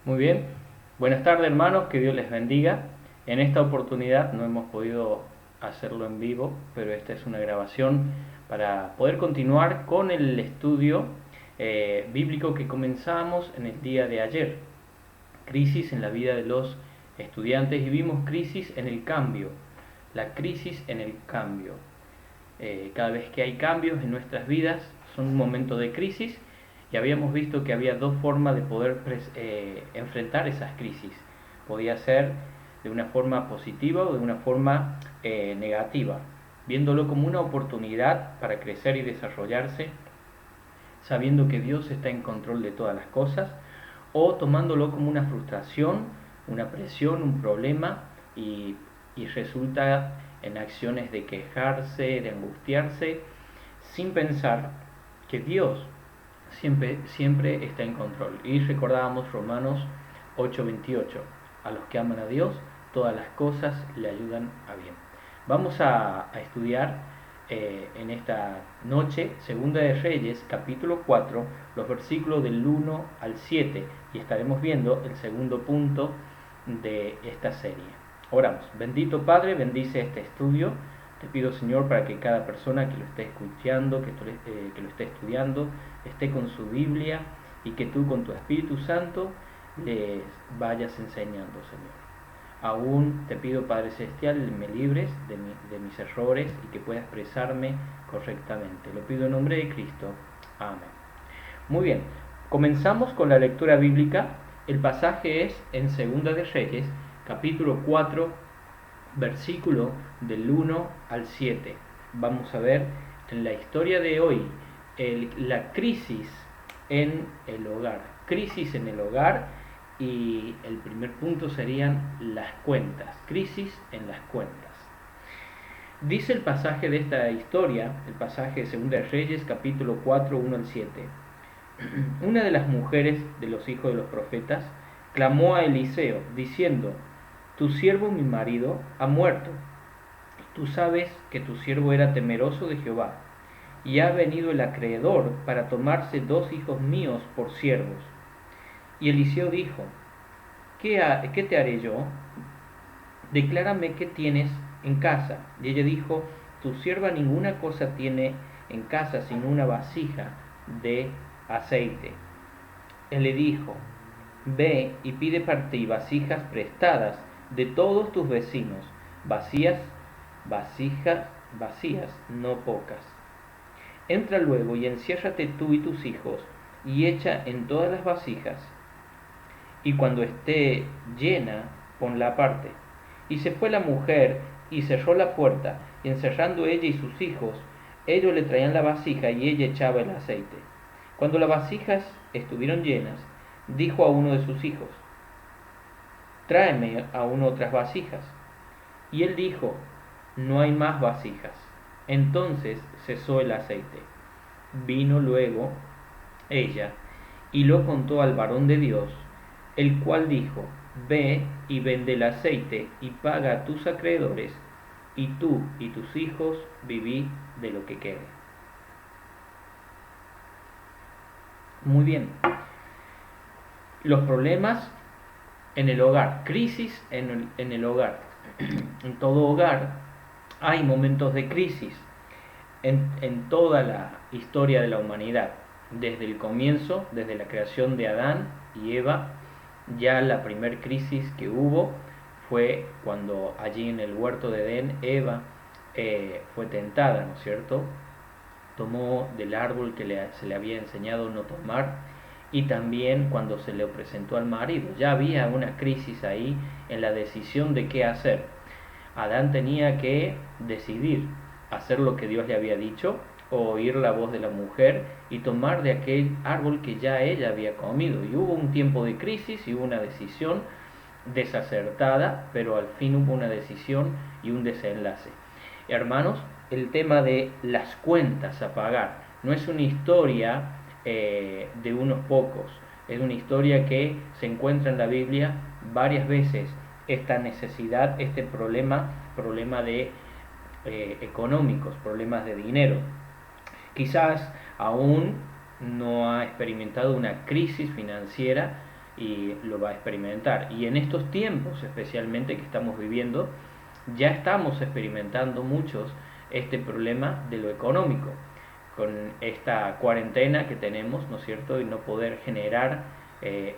Muy bien, buenas tardes hermanos, que Dios les bendiga. En esta oportunidad no hemos podido hacerlo en vivo, pero esta es una grabación para poder continuar con el estudio bíblico que comenzamos en el día de ayer. Crisis en la vida de los estudiantes y vimos crisis en el cambio, la crisis en el cambio. Cada vez que hay cambios en nuestras vidas son un momento de crisis y habíamos visto que había dos formas de poder enfrentar esas crisis. Podía ser de una forma positiva o de una forma negativa, viéndolo como una oportunidad para crecer y desarrollarse, sabiendo que Dios está en control de todas las cosas, o tomándolo como una frustración, una presión, un problema y resulta en acciones de quejarse, de angustiarse, sin pensar que Dios siempre está en control. Y recordábamos Romanos 8:28, a los que aman a Dios, todas las cosas le ayudan a bien. Vamos a estudiar en esta noche Segunda de Reyes, capítulo 4, los versículos del 1 al 7, y estaremos viendo el segundo punto de esta serie. Oramos. Bendito Padre, bendice este estudio. Te pido, Señor, para que cada persona que lo esté escuchando, que lo esté estudiando, esté con su Biblia y que tú con tu Espíritu Santo les vayas enseñando, Señor. Aún te pido, Padre Celestial, me libres de mis errores y que pueda expresarme correctamente. Lo pido en nombre de Cristo. Amén. Muy bien, comenzamos con la lectura bíblica. El pasaje es en Segunda de Reyes, capítulo 4, versículo del 1 al 7. Vamos a ver en la historia de hoy la crisis en el hogar. Crisis en el hogar, y el primer punto serían las cuentas. Crisis en las cuentas. Dice el pasaje de esta historia, el pasaje de Segunda de Reyes, capítulo 4, 1 al 7. Una de las mujeres de los hijos de los profetas clamó a Eliseo, diciendo: Tu siervo mi marido ha muerto. Tú sabes que tu siervo era temeroso de Jehová, y ha venido el acreedor para tomarse 2 hijos míos por siervos. Y Eliseo dijo: ¿Qué te haré yo? Declárame qué tienes en casa. Y ella dijo: Tu sierva ninguna cosa tiene en casa sino una vasija de aceite. Él le dijo: Ve y pide para ti vasijas prestadas de todos tus vecinos, vasijas vacías, no pocas. Entra luego y enciérrate tú y tus hijos, y echa en todas las vasijas, y cuando esté llena, ponla aparte. Y se fue la mujer y cerró la puerta, y encerrando ella y sus hijos, ellos le traían la vasija y ella echaba el aceite. Cuando las vasijas estuvieron llenas, dijo a uno de sus hijos: Tráeme aún otras vasijas. Y él dijo: No hay más vasijas. Entonces cesó el aceite. Vino luego ella y lo contó al varón de Dios, el cual dijo: Ve y vende el aceite y paga a tus acreedores, y tú y tus hijos viví de lo que quede. Muy bien. Los problemas en el hogar, crisis en el hogar. En todo hogar hay momentos de crisis en toda la historia de la humanidad. Desde el comienzo, desde la creación de Adán y Eva, ya la primer crisis que hubo fue cuando allí en el huerto de Edén Eva fue tentada, ¿no es cierto? Tomó del árbol que se le había enseñado no tomar, y también cuando se le presentó al marido. Ya había una crisis ahí en la decisión de qué hacer. Adán tenía que decidir hacer lo que Dios le había dicho o oír la voz de la mujer y tomar de aquel árbol que ya ella había comido. Y hubo un tiempo de crisis y hubo una decisión desacertada, pero al fin hubo una decisión y un desenlace. Hermanos, el tema de las cuentas a pagar no es una historia de unos pocos, es una historia que se encuentra en la Biblia varias veces. Esta necesidad, este problema de económicos, problemas de dinero. Quizás aún no ha experimentado una crisis financiera y lo va a experimentar. Y en estos tiempos especialmente que estamos viviendo, ya estamos experimentando muchos este problema de lo económico, con esta cuarentena que tenemos, ¿no es cierto?, y no poder generar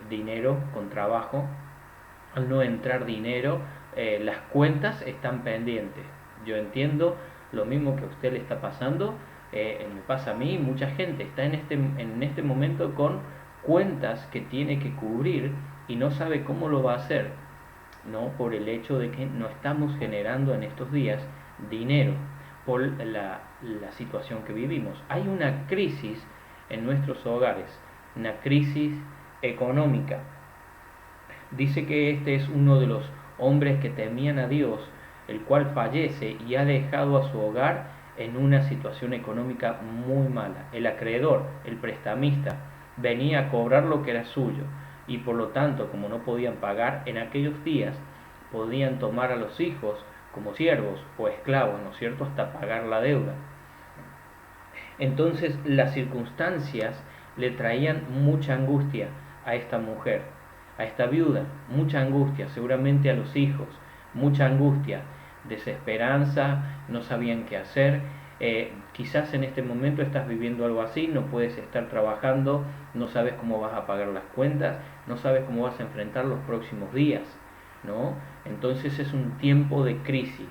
dinero con trabajo. Al no entrar dinero, las cuentas están pendientes. Yo entiendo lo mismo que a usted le está pasando, me pasa a mí, mucha gente está en este momento con cuentas que tiene que cubrir y no sabe cómo lo va a hacer, ¿no? Por el hecho de que no estamos generando en estos días dinero por la situación que vivimos. Hay una crisis en nuestros hogares, una crisis económica. Dice que este es uno de los hombres que temían a Dios, el cual fallece y ha dejado a su hogar en una situación económica muy mala. El acreedor, el prestamista, venía a cobrar lo que era suyo y por lo tanto, como no podían pagar, en aquellos días podían tomar a los hijos como siervos o esclavos, ¿no es cierto?, hasta pagar la deuda. Entonces las circunstancias le traían mucha angustia a esta mujer, a esta viuda, mucha angustia, seguramente a los hijos, mucha angustia, desesperanza, no sabían qué hacer. Quizás en este momento estás viviendo algo así, no puedes estar trabajando, no sabes cómo vas a pagar las cuentas, no sabes cómo vas a enfrentar los próximos días, ¿no? Entonces es un tiempo de crisis.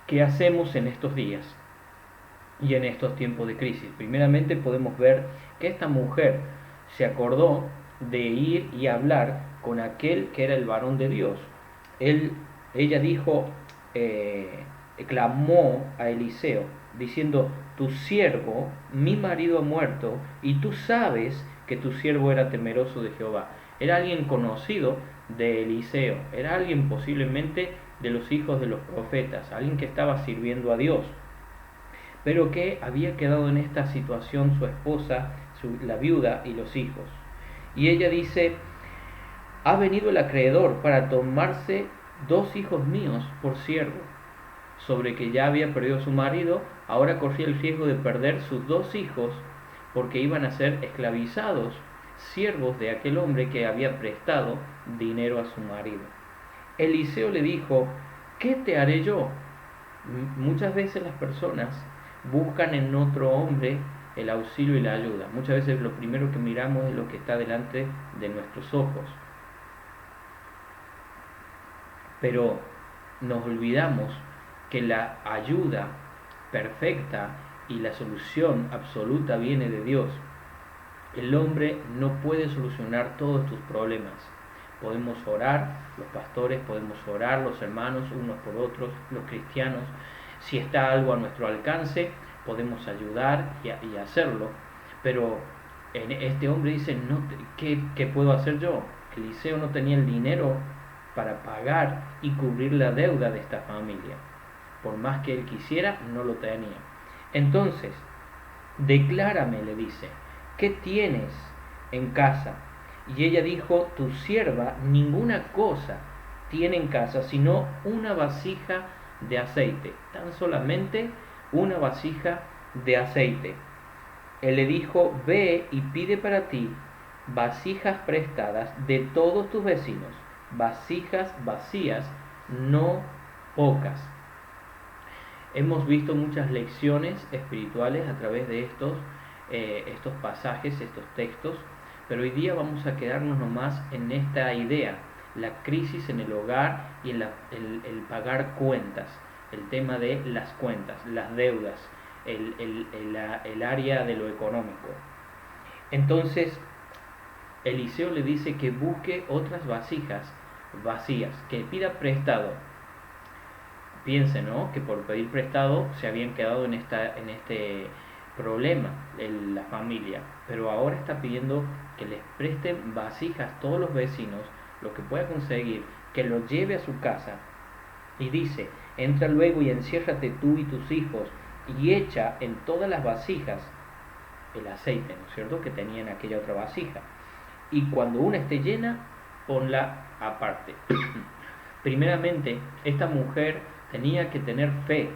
¿Qué hacemos en estos días y en estos tiempos de crisis? Primeramente podemos ver que esta mujer se acordó de ir y hablar con aquel que era el varón de Dios. Ella dijo, clamó a Eliseo, diciendo: tu siervo, mi marido ha muerto, y tú sabes que tu siervo era temeroso de Jehová. Era alguien conocido de Eliseo, era alguien posiblemente de los hijos de los profetas, alguien que estaba sirviendo a Dios, pero que había quedado en esta situación su esposa, la viuda y los hijos. Y ella dice: ha venido el acreedor para tomarse 2 hijos míos por siervo. Sobre que ya había perdido su marido, ahora corría el riesgo de perder sus 2 hijos, porque iban a ser esclavizados, siervos de aquel hombre que había prestado dinero a su marido. Eliseo le dijo: ¿qué te haré yo? Muchas veces las personas buscan en otro hombre el auxilio y la ayuda. Muchas veces lo primero que miramos es lo que está delante de nuestros ojos. Pero nos olvidamos que la ayuda perfecta y la solución absoluta viene de Dios. El hombre no puede solucionar todos tus problemas. Podemos orar, los pastores podemos orar, los hermanos unos por otros, los cristianos. Si está algo a nuestro alcance, podemos ayudar y hacerlo. Pero este hombre dice: no, ¿qué puedo hacer yo? Eliseo no tenía el dinero para pagar y cubrir la deuda de esta familia. Por más que él quisiera, no lo tenía. Entonces, declárame, le dice, ¿qué tienes en casa? Y ella dijo: tu sierva ninguna cosa tiene en casa, sino una vasija de aceite, tan solamente una vasija de aceite. Él le dijo: ve y pide para ti vasijas prestadas de todos tus vecinos, vasijas vacías, no pocas. Hemos visto muchas lecciones espirituales a través de estos pasajes, estos textos, pero hoy día vamos a quedarnos nomás en esta idea, la crisis en el hogar y en el pagar cuentas, el tema de las cuentas, las deudas, el área de lo económico. Entonces, Eliseo le dice que busque otras vasijas vacías, que pida prestado. Piensen, ¿no?, que por pedir prestado se habían quedado en este problema en la familia, pero ahora está pidiendo que les presten vasijas todos los vecinos, lo que pueda conseguir, que lo lleve a su casa. Y dice: entra luego y enciérrate tú y tus hijos, y echa en todas las vasijas el aceite, ¿no es cierto?, que tenía en aquella otra vasija, y cuando una esté llena, ponla aparte. Primeramente, esta mujer tenía que tener fe,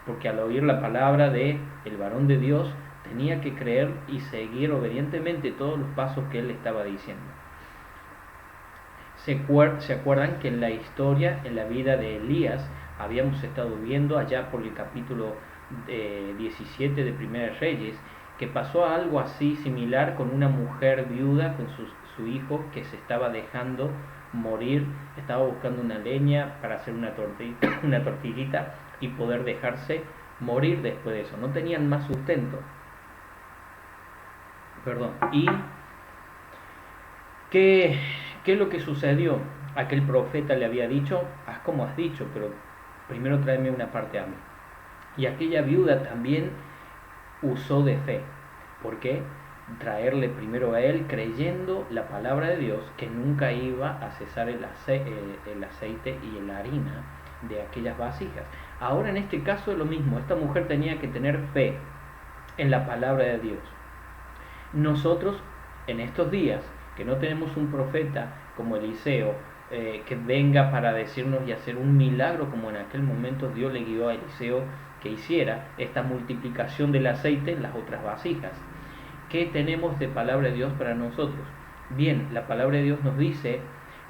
porque al oír la palabra de el varón de Dios, Tenía que creer y seguir obedientemente todos los pasos que él estaba diciendo. ¿Se acuerdan que en la historia, en la vida de Elías, habíamos estado viendo allá por el capítulo 17 de Primera de Reyes, que pasó algo así similar con una mujer viuda con su hijo que se estaba dejando morir, estaba buscando una leña para hacer una tortillita y poder dejarse morir después de eso? No tenían más sustento. ¿Y qué es lo que sucedió? Aquel profeta le había dicho: haz como has dicho, pero primero tráeme una parte a mí. Y aquella viuda también usó de fe. ¿Por qué? Traerle primero a él, creyendo la palabra de Dios, que nunca iba a cesar el aceite y la harina de aquellas vasijas. Ahora en este caso es lo mismo. Esta mujer tenía que tener fe en la palabra de Dios. Nosotros en estos días, que no tenemos un profeta como Eliseo, que venga para decirnos y hacer un milagro como en aquel momento Dios le guió a Eliseo que hiciera esta multiplicación del aceite en las otras vasijas. ¿Qué tenemos de palabra de Dios para nosotros? Bien, la palabra de Dios nos dice,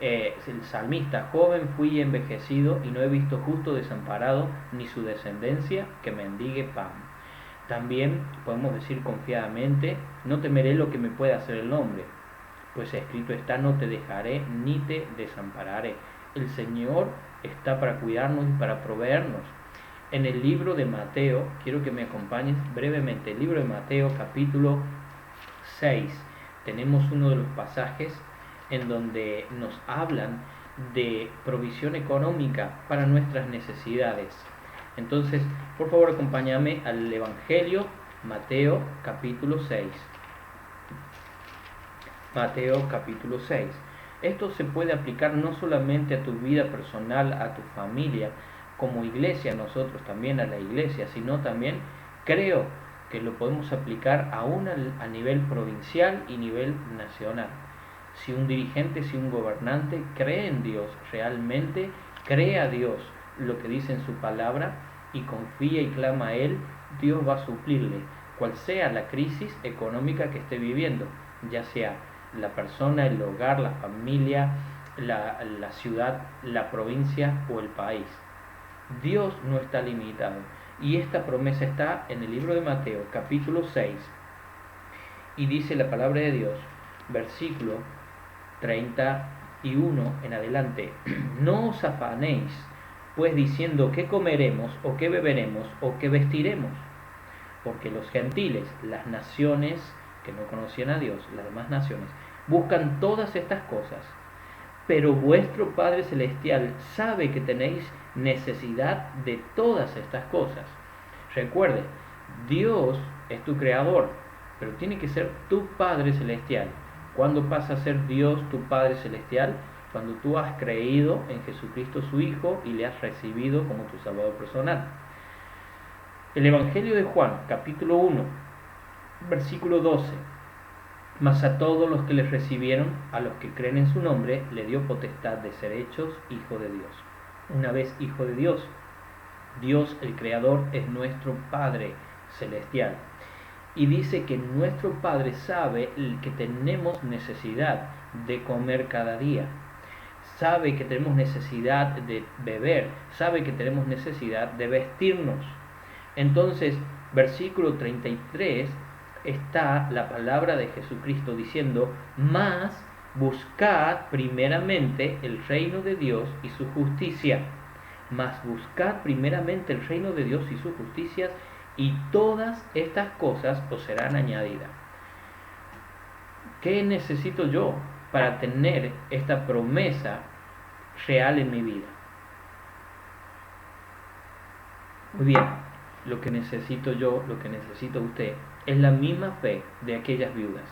el salmista: joven fui envejecido y no he visto justo desamparado, ni su descendencia que mendigue pan. También podemos decir confiadamente: no temeré lo que me pueda hacer el hombre, pues escrito está: no te dejaré ni te desampararé. El Señor está para cuidarnos y para proveernos. En el libro de Mateo, quiero que me acompañes brevemente, el libro de Mateo capítulo 6, tenemos uno de los pasajes en donde nos hablan de provisión económica para nuestras necesidades. Entonces, por favor, acompáñame al Evangelio, Mateo capítulo 6. Mateo capítulo 6. Esto se puede aplicar no solamente a tu vida personal, a tu familia, como iglesia, nosotros también a la iglesia, sino también creo que lo podemos aplicar aún a nivel provincial y nivel nacional. Si un dirigente, si un gobernante cree en Dios realmente, cree a Dios lo que dice en su palabra y confía y clama a Él, Dios va a suplirle, cual sea la crisis económica que esté viviendo, ya sea la persona, el hogar, la familia, la ciudad, la provincia o el país. Dios no está limitado. Y esta promesa está en el libro de Mateo, capítulo 6. Y dice la palabra de Dios, versículo 31 en adelante: no os afanéis, pues diciendo qué comeremos, o qué beberemos, o qué vestiremos. Porque los gentiles, las naciones que no conocían a Dios, las demás naciones, buscan todas estas cosas. Pero vuestro Padre Celestial sabe que tenéis necesidad de todas estas cosas. Recuerde, Dios es tu creador, pero tiene que ser tu Padre Celestial. ¿Cuándo pasa a ser Dios tu Padre Celestial? Cuando tú has creído en Jesucristo su Hijo y le has recibido como tu Salvador personal. El Evangelio de Juan, capítulo 1, versículo 12. Mas a todos los que le recibieron, a los que creen en su nombre, le dio potestad de ser hechos hijos de Dios. Una vez hijo de Dios, Dios el Creador es nuestro Padre Celestial. Y dice que nuestro Padre sabe que tenemos necesidad de comer cada día. Sabe que tenemos necesidad de beber. Sabe que tenemos necesidad de vestirnos. Entonces, versículo 33, está la palabra de Jesucristo diciendo: mas buscad primeramente el reino de Dios y su justicia. Mas buscad primeramente el reino de Dios y sus justicias, y todas estas cosas os serán añadidas. ¿Qué necesito yo para tener esta promesa real en mi vida? Muy bien, lo que necesito yo, lo que necesita usted, es la misma fe de aquellas viudas.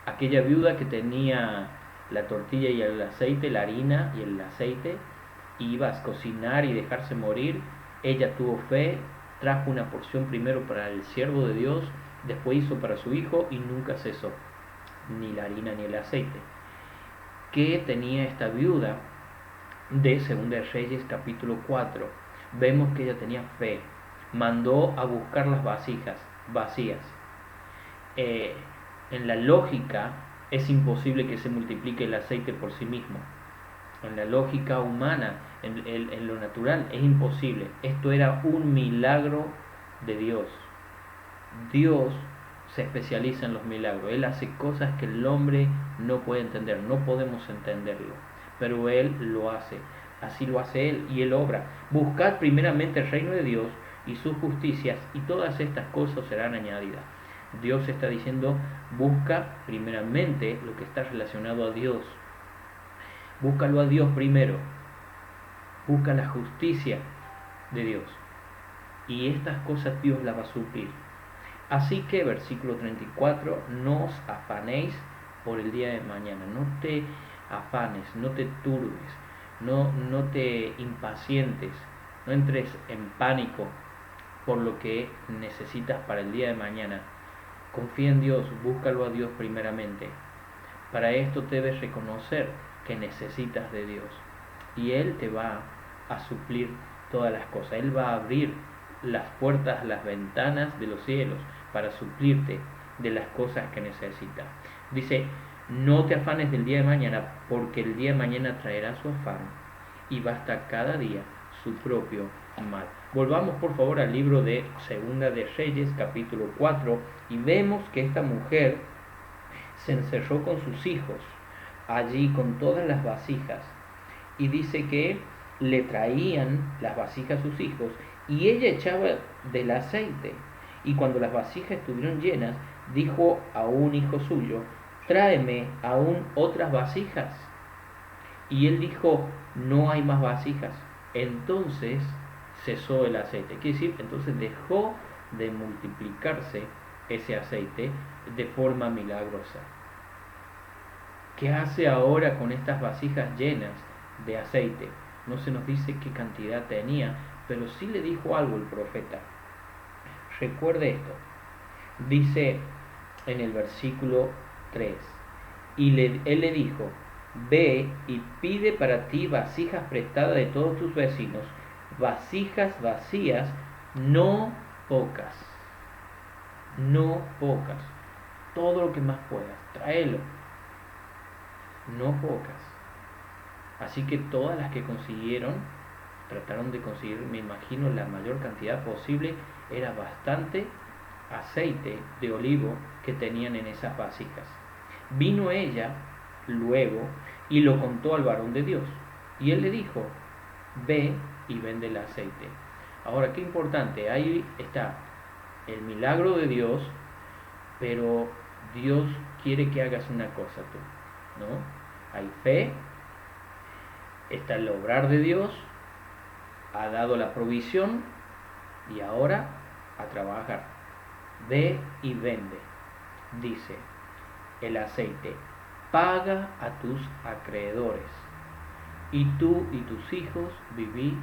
Aquella viuda que tenía la tortilla y el aceite, la harina y el aceite, iba a cocinar y dejarse morir. Ella tuvo fe, trajo una porción primero para el siervo de Dios, después hizo para su hijo y nunca cesó, ni la harina ni el aceite. ¿Qué tenía esta viuda? De Segunda de Reyes capítulo 4, vemos que ella tenía fe. Mandó a buscar las vasijas vacías. eh, en la lógica es imposible que se multiplique el aceite por sí mismo. En la lógica humana, en lo natural, es imposible. Esto era un milagro de Dios. Dios se especializa en los milagros. Él hace cosas que el hombre no puede entender, no podemos entenderlo, pero Él lo hace. Así lo hace Él y Él obra. Buscad primeramente el reino de Dios y sus justicias, y todas estas cosas serán añadidas. Dios está diciendo, busca primeramente lo que está relacionado a Dios. Búscalo a Dios primero. Busca la justicia de Dios. Y estas cosas Dios las va a suplir. Así que, versículo 34, no os afanéis por el día de mañana. No te afanes, no te turbes, no te impacientes, no entres en pánico por lo que necesitas para el día de mañana. Confía en Dios, búscalo a Dios primeramente. Para esto debes reconocer que necesitas de Dios y Él te va a suplir todas las cosas. Él va a abrir las puertas, las ventanas de los cielos para suplirte de las cosas que necesitas. Dice, no te afanes del día de mañana, porque el día de mañana traerá su afán y basta cada día su propio mal. Volvamos por favor al libro de Segunda de Reyes, capítulo 4, y vemos que esta mujer se encerró con sus hijos allí con todas las vasijas, y dice que le traían las vasijas a sus hijos y ella echaba del aceite, y cuando las vasijas estuvieron llenas, dijo a un hijo suyo, tráeme aún otras vasijas. Y él dijo, no hay más vasijas. Entonces cesó el aceite. Quiere decir, entonces dejó de multiplicarse ese aceite de forma milagrosa. ¿Qué hace ahora con estas vasijas llenas de aceite? No se nos dice qué cantidad tenía, pero sí le dijo algo el profeta. Recuerde esto. Dice en el versículo 3, y él le dijo, ve y pide para ti vasijas prestadas de todos tus vecinos, vasijas vacías, no pocas, no pocas, todo lo que más puedas, tráelo, no pocas. Así que todas las que consiguieron, trataron de conseguir, me imagino, la mayor cantidad posible. Era bastante aceite de olivo que tenían en esas vasijas. Vino ella luego y lo contó al varón de Dios, y él le dijo, ve y vende el aceite. Ahora, qué importante, ahí está el milagro de Dios, pero Dios quiere que hagas una cosa tú, ¿no? Hay fe, está el obrar de Dios, ha dado la provisión, y ahora a trabajar. Ve y vende, dice el aceite, paga a tus acreedores, y tú y tus hijos viví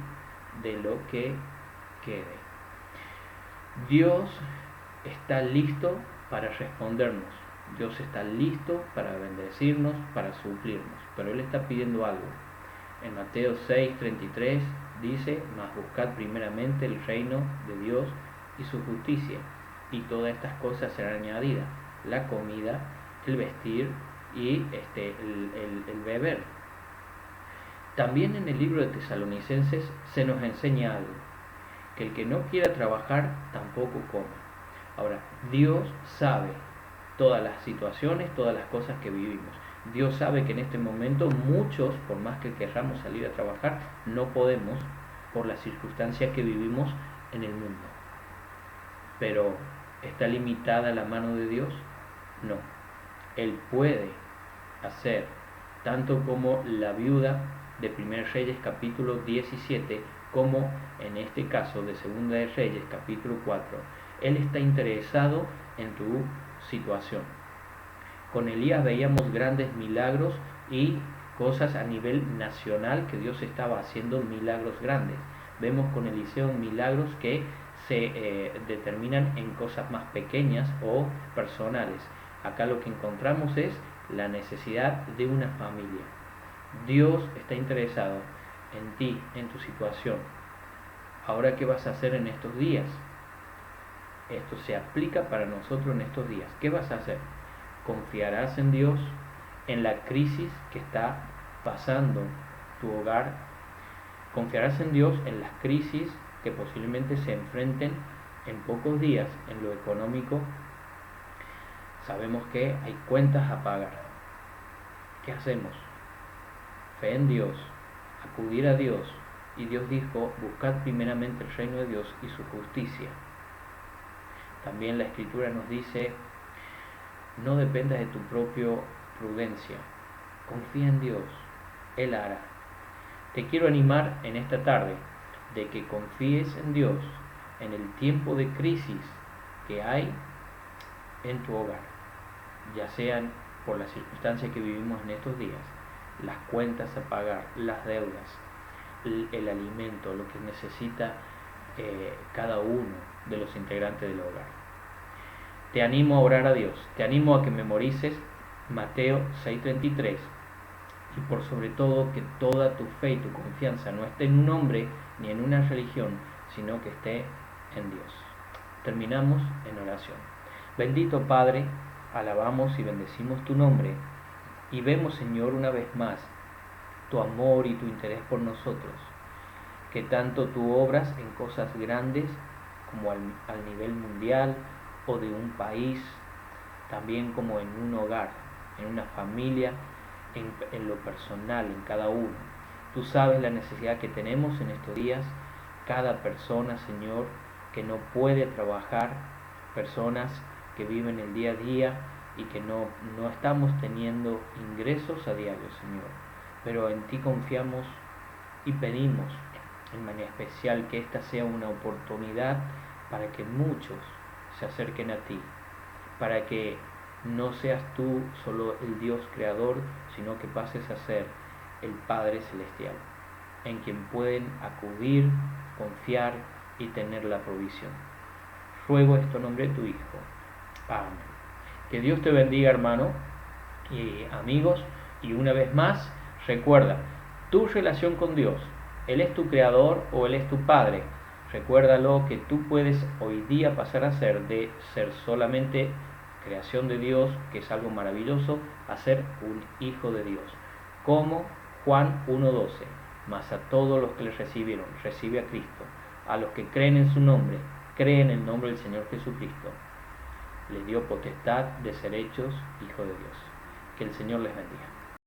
de lo que quede. Dios está listo para respondernos. Dios está listo para bendecirnos, para suplirnos, pero Él está pidiendo algo. En Mateo 6:33 dice, mas buscad primeramente el reino de Dios y su justicia, y todas estas cosas serán añadidas, la comida, el vestir y el beber. También en el libro de Tesalonicenses se nos enseña algo, que el que no quiera trabajar tampoco coma. Ahora, Dios sabe todas las situaciones, todas las cosas que vivimos. Dios sabe que en este momento muchos, por más que querramos salir a trabajar, no podemos por las circunstancias que vivimos en el mundo. Pero, ¿está limitada la mano de Dios? No. Él puede hacer, tanto como la viuda de 1 Reyes capítulo 17, como en este caso de 2 de Reyes capítulo 4. Él está interesado en tu situación. Con Elías veíamos grandes milagros y cosas a nivel nacional que Dios estaba haciendo, milagros grandes. Vemos con Eliseo milagros que se determinan en cosas más pequeñas o personales. Acá lo que encontramos es la necesidad de una familia. Dios está interesado en ti, en tu situación. Ahora, ¿qué vas a hacer en estos días? Esto se aplica para nosotros en estos días. ¿Qué vas a hacer? ¿Confiarás en Dios en la crisis que está pasando tu hogar? ¿Confiarás en Dios en las crisis que posiblemente se enfrenten en pocos días en lo económico? Sabemos que hay cuentas a pagar. ¿Qué hacemos? Fe en Dios, acudir a Dios. Y Dios dijo, buscad primeramente el reino de Dios y su justicia. También la Escritura nos dice, no dependas de tu propia prudencia, confía en Dios, Él hará. Te quiero animar en esta tarde de que confíes en Dios en el tiempo de crisis que hay en tu hogar, ya sean por las circunstancias que vivimos en estos días, las cuentas a pagar, las deudas, el alimento, lo que necesita cada uno de los integrantes del hogar. Te animo a orar a Dios, te animo a que memorices Mateo 6:33 y por sobre todo que toda tu fe y tu confianza no esté en un hombre ni en una religión, sino que esté en Dios. Terminamos en oración. Bendito Padre, alabamos y bendecimos tu nombre y vemos, Señor, una vez más tu amor y tu interés por nosotros, que tanto tú obras en cosas grandes como al nivel mundial o de un país, también como en un hogar, en una familia, en lo personal, en cada uno. Tú sabes la necesidad que tenemos en estos días, cada persona, Señor, que no puede trabajar, personas que viven el día a día y que no estamos teniendo ingresos a diario, Señor. Pero en ti confiamos y pedimos en manera especial que esta sea una oportunidad para que muchos se acerquen a ti, para que no seas tú solo el Dios creador, sino que pases a ser el Padre Celestial, en quien pueden acudir, confiar y tener la provisión. Ruego esto en nombre de tu Hijo. Amén. Que Dios te bendiga, hermano y amigos, y una vez más, recuerda, tu relación con Dios, Él es tu creador o Él es tu Padre. Recuérdalo que tú puedes hoy día pasar a ser de ser solamente creación de Dios, que es algo maravilloso, a ser un hijo de Dios. Como Juan 1:12, mas a todos los que le recibieron, recibe a Cristo. A los que creen en su nombre, creen en el nombre del Señor Jesucristo. Les dio potestad de ser hechos hijos de Dios. Que el Señor les bendiga.